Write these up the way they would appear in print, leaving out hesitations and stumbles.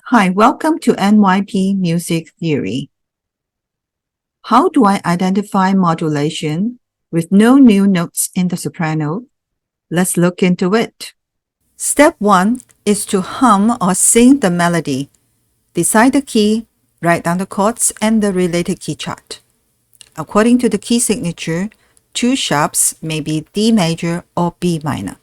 Hi, welcome to NYP Music Theory. How do I identify modulation with no new notes in the soprano? Let's look into it. Step 1 is to hum or sing the melody. Decide the key, write down the chords and the related key chart. According to the key signature, two sharps may be D major or B minor.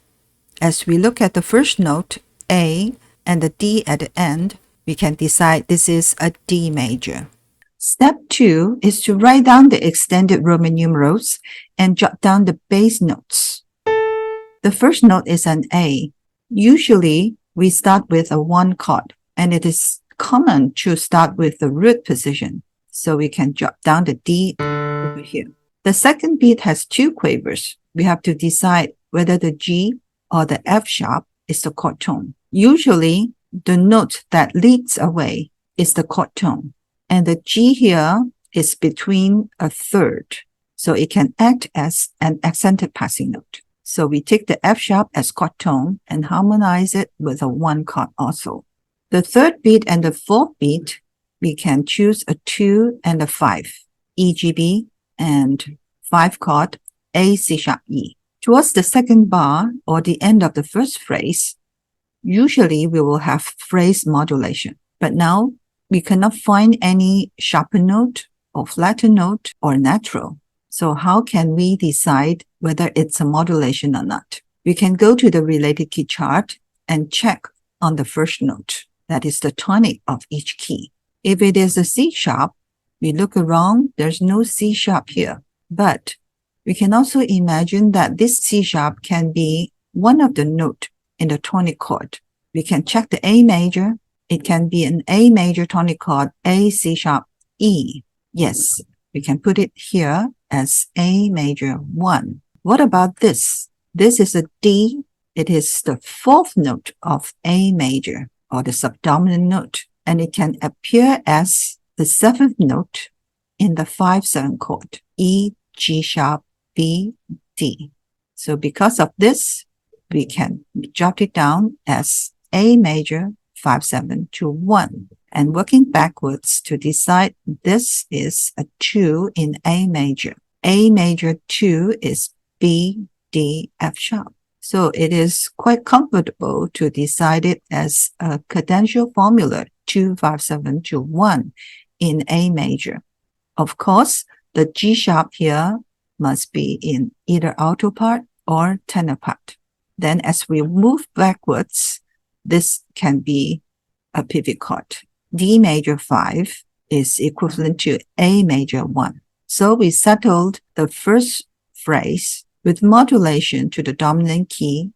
As we look at the first note, A, and the D at the end, we can decide this is a D major. Step 2 is to write down the extended Roman numerals and jot down the bass notes. The first note is an A. Usually, we start with a 1 chord, and it is common to start with the root position, so we can jot down the D over here. The second beat has 2 quavers. We have to decide whether the G or the F sharp is the chord tone. Usually, the note that leads away is the chord tone, and the G here is between a third, so it can act as an accented passing note. So we take the F sharp as chord tone and harmonize it with a 1 chord also. The third beat and the fourth beat, we can choose a 2 and a 5, E, G, B, and 5 chord, A, C sharp, E. Towards the second bar or the end of the first phrase, usually we will have phrase modulation. But now we cannot find any sharper note or flatter note or natural. So how can we decide whether it's a modulation or not? We can go to the related key chart and check on the first note. That is the tonic of each key. If it is a C sharp, we look around, there's no C sharp here. But we can also imagine that this C sharp can be one of the note in the tonic chord. We can check the A major. It can be an A major tonic chord, A, C sharp, E. Yes, we can put it here as A major 1. What about this? This is a D. It is the fourth note of A major, or the subdominant note, and it can appear as the seventh note in the 5-7 chord, E, G sharp, B, D. So because of this, we can jot it down as A major 5-7 to 1. And working backwards to decide this is a 2 in A major. A major 2 is B, D, F sharp. So it is quite comfortable to decide it as a cadential formula 2, 5, 7 to 1 in A major. Of course, the G sharp here must be in either alto part or tenor part. Then as we move backwards, this can be a pivot chord. D major 5 is equivalent to A major 1. So we settled the first phrase with modulation to the dominant key,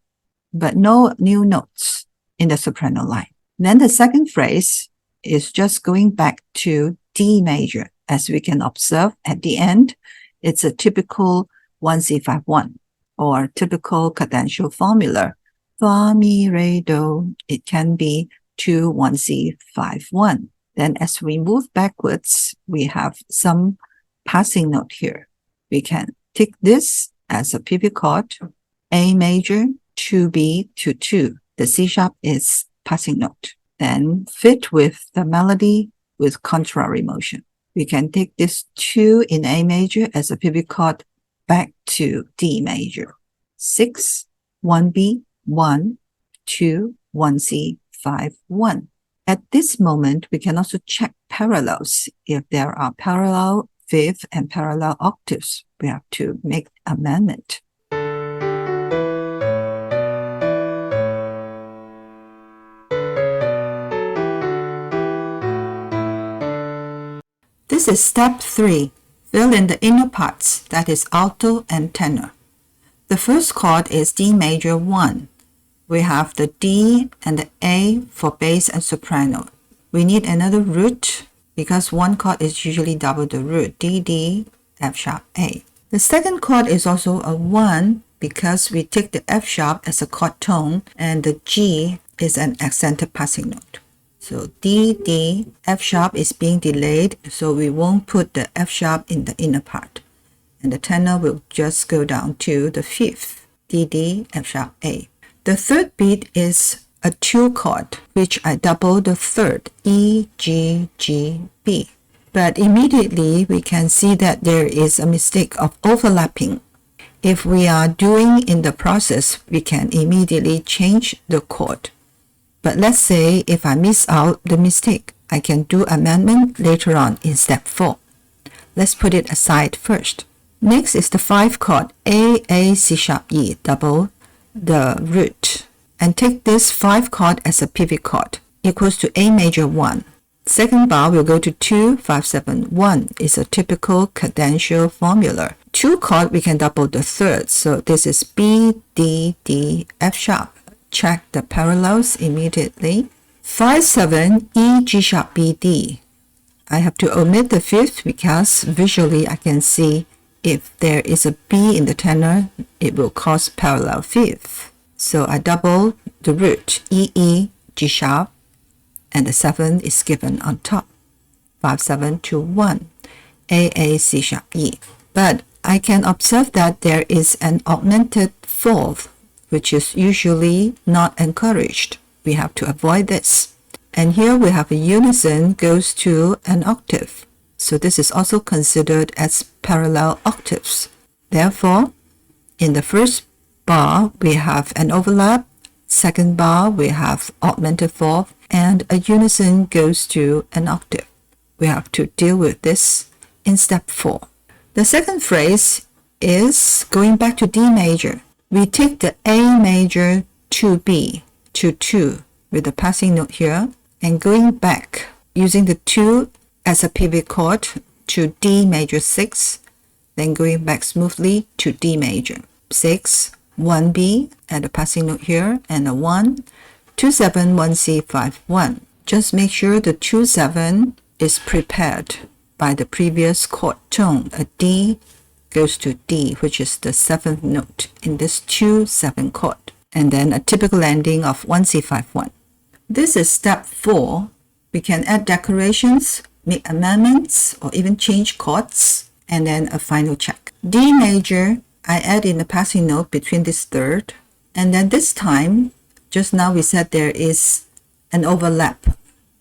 but no new notes in the soprano line. Then the second phrase is just going back to D major. As we can observe at the end, it's a typical 1C5-1 or typical cadential formula. Fa, mi, re, do. It can be 2, 1C5-1. Then as we move backwards, we have some passing note here. We can take this as a pivot chord, A major, 2B to 2. The C sharp is passing note. Then fit with the melody with contrary motion. We can take this 2 in A major as a pivot chord back to D major. 6, 1B, 1, 2, 1C, 5, 1. At this moment, we can also check parallels. If there are parallel fifth and parallel octaves, we have to make amendment. This is step 3. Fill in the inner parts, that is alto and tenor. The first chord is D major 1. We have the D and the A for bass and soprano. We need another root because one chord is usually double the root, D, D, F sharp, A. The second chord is also a 1 because we take the F sharp as a chord tone and the G is an accented passing note. So D, D, F sharp is being delayed, so we won't put the F sharp in the inner part. And the tenor will just go down to the fifth, D, D, F sharp, A. The third beat is a 2 chord, which I double the third, E, G, G, B. But immediately we can see that there is a mistake of overlapping. If we are doing in the process, we can immediately change the chord. But let's say if I miss out the mistake, I can do amendment later on in step 4. Let's put it aside first. Next is the 5 chord A, C sharp, E, double the root. And take this 5 chord as a pivot chord, equals to A major 1. Second bar will go to 2, 5, 7, 1 is a typical cadential formula. 2 chord we can double the third, so this is B, D, D, F sharp. Check the parallels immediately. 5, 7, E, G sharp, B, D. I have to omit the fifth because visually I can see if there is a B in the tenor, it will cause parallel fifth. So I double the root, E, E, G sharp, and the 7 is given on top. 5, 7, 2, 1, A, C sharp, E. But I can observe that there is an augmented fourth, which is usually not encouraged. We have to avoid this. And here we have a unison goes to an octave. So this is also considered as parallel octaves. Therefore, in the first bar, we have an overlap. Second bar, we have augmented fourth, and a unison goes to an octave. We have to deal with this in step 4. The second phrase is going back to D major. We take the A major to B to 2 with the passing note here, and going back using the 2 as a pivot chord to D major 6, then going back smoothly to D major 6, 1B and a passing note here, and a 1, 2, 7, 1C, 5, 1. Just make sure the 2, 7 is prepared by the previous chord tone. A D goes to D, which is the 7th note in this 2, 7 chord, and then a typical ending of 1C, 5, 1. This is step 4. We can add decorations, make amendments, or even change chords, and then a final check. D major, I add in a passing note between this third, and then this time, just now we said there is an overlap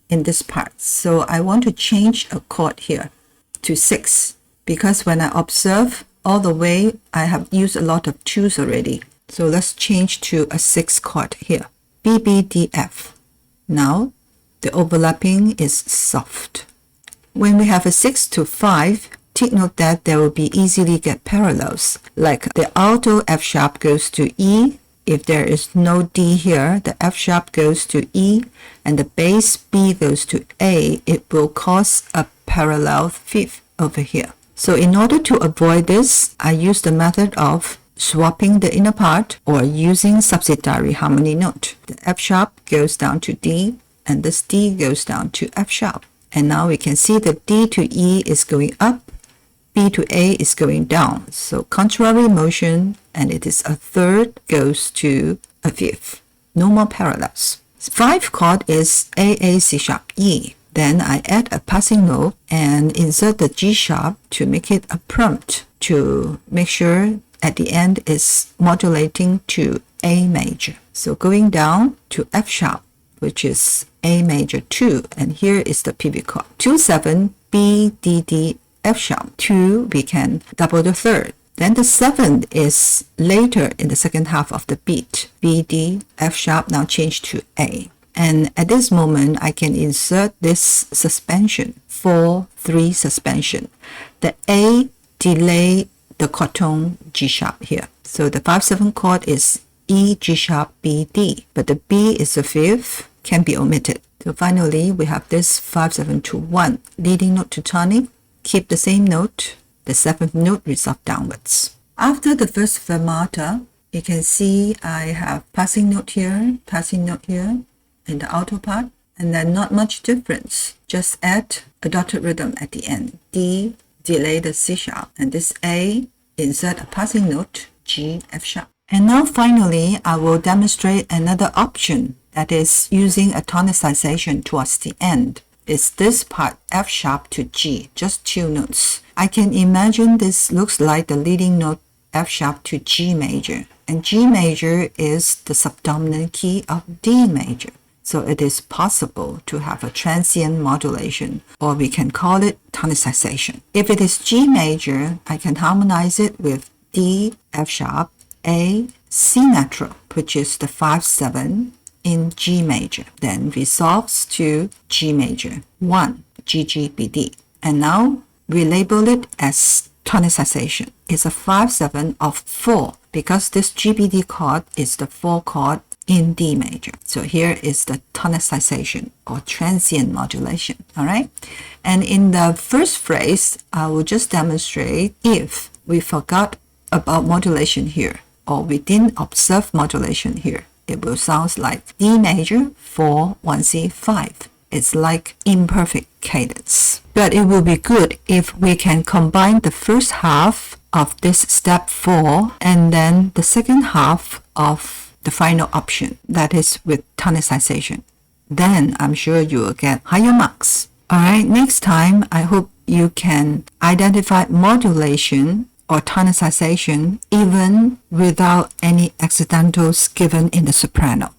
in this part. So I want to change a chord here to 6, because when I observe all the way, I have used a lot of 2s already. So let's change to a 6 chord here, B, B, D, F. Now, the overlapping is soft. When we have a 6 to 5, take note that there will be easily get parallels. Like the alto F sharp goes to E. If there is no D here, the F sharp goes to E, and the bass B goes to A. It will cause a parallel fifth over here. So in order to avoid this, I use the method of swapping the inner part or using subsidiary harmony note. The F sharp goes down to D, and this D goes down to F sharp. And now we can see that D to E is going up, B to A is going down. So contrary motion, and it is a third goes to a fifth. No more parallels. 5 chord is A, C sharp, E. Then I add a passing note and insert the G sharp to make it a prompt to make sure at the end is modulating to A major. So going down to F sharp, which is A major 2, and here is the pivot chord. 2, 7, B, D, D, F sharp. 2, we can double the third. Then the 7 is later in the second half of the beat. B, D, F sharp now change to A. And at this moment, I can insert this suspension, 4, 3 suspension. The A delay the chord tone G sharp here. So the 5-7 chord is E, G sharp, B, D. But the B is the fifth, can be omitted. So finally, we have this 5-7-2-1. Leading note to tonic, keep the same note. The 7th note resolve downwards. After the first fermata, you can see I have passing note here in the alto part, and then not much difference. Just add a dotted rhythm at the end. D, delay the C sharp, and this A, insert a passing note, G, F sharp. And now finally, I will demonstrate another option, that is using a tonicization towards the end. It's this part, F sharp to G, just 2 notes. I can imagine this looks like the leading note F sharp to G major. And G major is the subdominant key of D major. So it is possible to have a transient modulation, or we can call it tonicization. If it is G major, I can harmonize it with D, F sharp, A, C natural, which is the 5/7 in G major. Then resolves to G major, 1, G, G, B, D. And now we label it as tonicization. It's a 5/7 of 4 because this GBD chord is the 4 chord in D major. So here is the tonicization or transient modulation. All right. And in the first phrase, I will just demonstrate if we forgot about modulation here, or we didn't observe modulation here, it will sound like D major 4 1C 5. It's like imperfect cadence. But it will be good if we can combine the first half of this step 4 and then the second half of the final option, that is with tonicization. Then I'm sure you will get higher marks. All right, next time I hope you can identify modulation or tonicization even without any accidentals given in the soprano.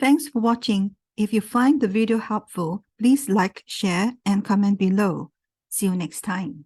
Thanks for watching. If you find the video helpful, please like, share, and comment below. See you next time.